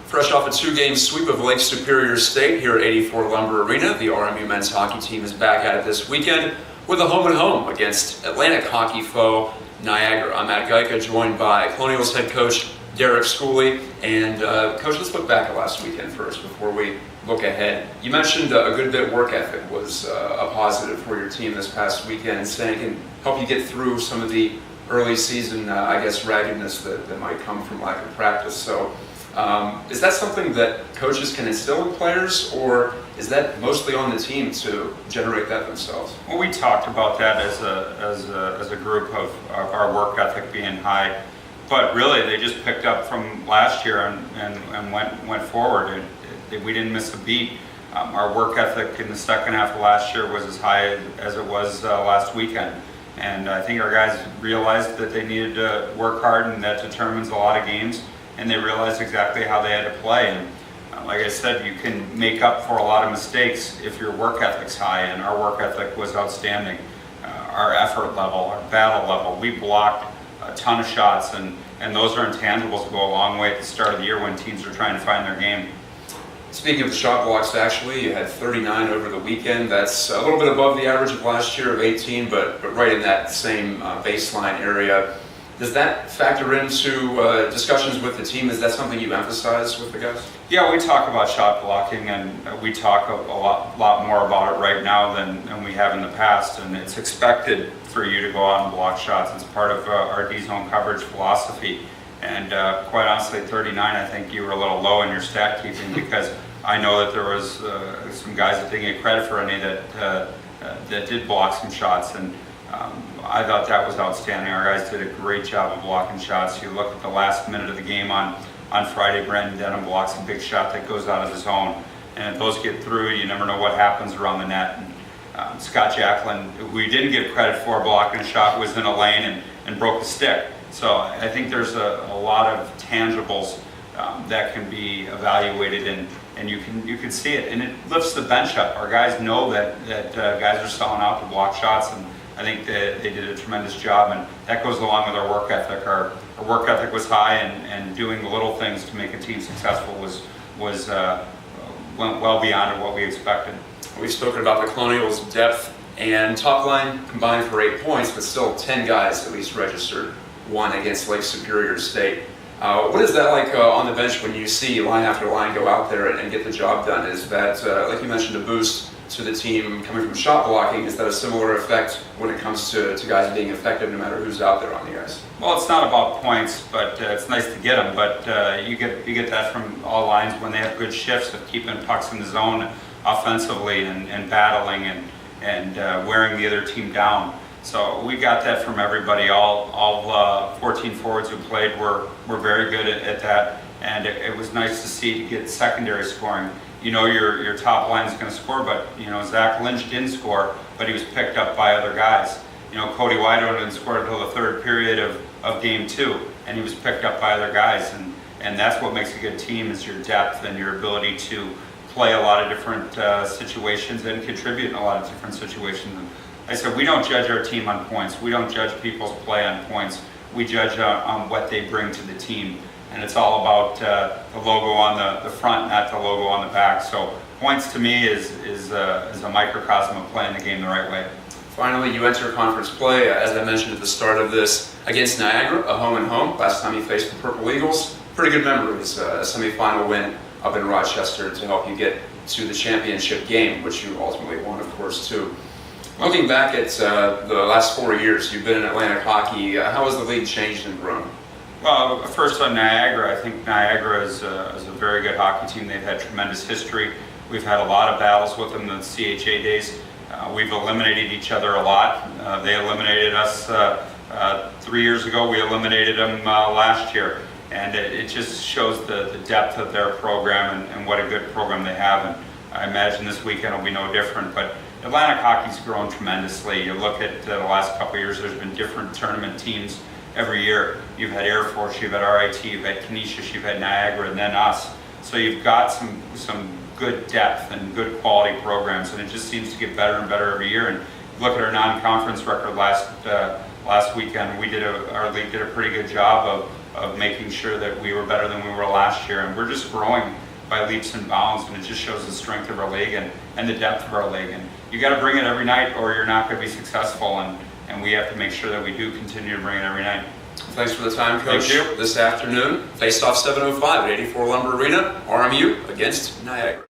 Fresh off a two-game sweep of Lake Superior State here at 84 Lumber Arena, the RMU men's hockey team is back at it this weekend with a home-and-home against Atlantic hockey foe Niagara. I'm Matt Geica, joined by Colonials head coach Derek Schooley. And Coach, let's look back at last weekend first before we look ahead. You mentioned a good bit of work ethic was a positive for your team this past weekend, saying it can help you get through some of the early season, raggedness that might come from lack of practice. So is that something that coaches can instill in players, or is that mostly on the team to generate that themselves? Well, we talked about that as a group of our work ethic being high, but really they just picked up from last year and went forward. We didn't miss a beat. Our work ethic in the second half of last year was as high as it was last weekend. And I think our guys realized that they needed to work hard, and that determines a lot of games. And they realized exactly how they had to play. And like I said, you can make up for a lot of mistakes if your work ethic's high, and our work ethic was outstanding. Our effort level, our battle level, we blocked a ton of shots, and those are intangibles that go a long way at the start of the year when teams are trying to find their game. Speaking of the shot blocks, actually, you had 39 over the weekend. That's a little bit above the average of last year of 18, but right in that same baseline area. Does that factor into discussions with the team? Is that something you emphasize with the guys? Yeah, we talk about shot blocking, and we talk a lot more about it right now than we have in the past. And it's expected for you to go out and block shots. It's part of our D-zone coverage philosophy. And quite honestly, 39, I think you were a little low in your stat keeping, because I know that there was some guys that didn't get credit for any that did block some shots. And I thought that was outstanding. Our guys did a great job of blocking shots. You look at the last minute of the game on Friday, Brandon Denham blocks a big shot that goes out of the zone. And if those get through, you never know what happens around the net. And Scott Jacklin, who we didn't give credit for blocking a shot, was in a lane and broke the stick. So I think there's a lot of tangibles that can be evaluated, and you can see it. And it lifts the bench up. Our guys know that guys are selling out to block shots, and I think that they did a tremendous job, and that goes along with our work ethic. Our work ethic was high, and doing the little things to make a team successful went well beyond what we expected. We've spoken about the Colonials' depth and top line combined for 8 points, but still 10 guys at least registered, one against Lake Superior State. What is that like on the bench when you see line after line go out there and get the job done? Is that, like you mentioned, a boost to the team coming from shot blocking? Is that a similar effect when it comes to guys being effective no matter who's out there on the ice? Well, it's not about points, but it's nice to get them. But you get that from all lines when they have good shifts of keeping pucks in the zone offensively and battling and wearing the other team down. So we got that from everybody. All 14 forwards who played were very good at that, and it was nice to see to get secondary scoring. You know your top line is going to score, but Zach Lynch didn't score, but he was picked up by other guys. Cody Wido didn't score until the third period of game 2, and he was picked up by other guys, and that's what makes a good team, is your depth and your ability to play a lot of different situations and contribute in a lot of different situations. And like I said, we don't judge our team on points. We don't judge people's play on points. We judge on what they bring to the team. And it's all about the logo on the front, not the logo on the back. So points to me is a microcosm of playing the game the right way. Finally, you enter conference play, as I mentioned at the start of this, against Niagara, a home-and-home. Last time you faced the Purple Eagles. Pretty good memories. A semifinal win up in Rochester to help you get to the championship game, which you ultimately won, of course, too. Looking back at the last 4 years you've been in Atlantic hockey, how has the league changed and grown? Well, first on Niagara, I think Niagara is a very good hockey team. They've had tremendous history. We've had a lot of battles with them in the CHA days. We've eliminated each other a lot. They eliminated us 3 years ago. We eliminated them last year. And it just shows the depth of their program and what a good program they have. And I imagine this weekend will be no different. But Atlantic hockey's grown tremendously. You look at the last couple of years, there's been different tournament teams every year. You've had Air Force, you've had RIT, you've had Canisius, you've had Niagara, and then us. So you've got some good depth and good quality programs, and it just seems to get better and better every year. And look at our non-conference record last weekend. Our league did a pretty good job of making sure that we were better than we were last year. And we're just growing by leaps and bounds, and it just shows the strength of our league and the depth of our league. And you got to bring it every night or you're not going to be successful, and we have to make sure that we do continue to bring it every night. Thanks for the time, Coach. Thank you. This afternoon, face-off 7:05 at 84 Lumber Arena, RMU against Niagara.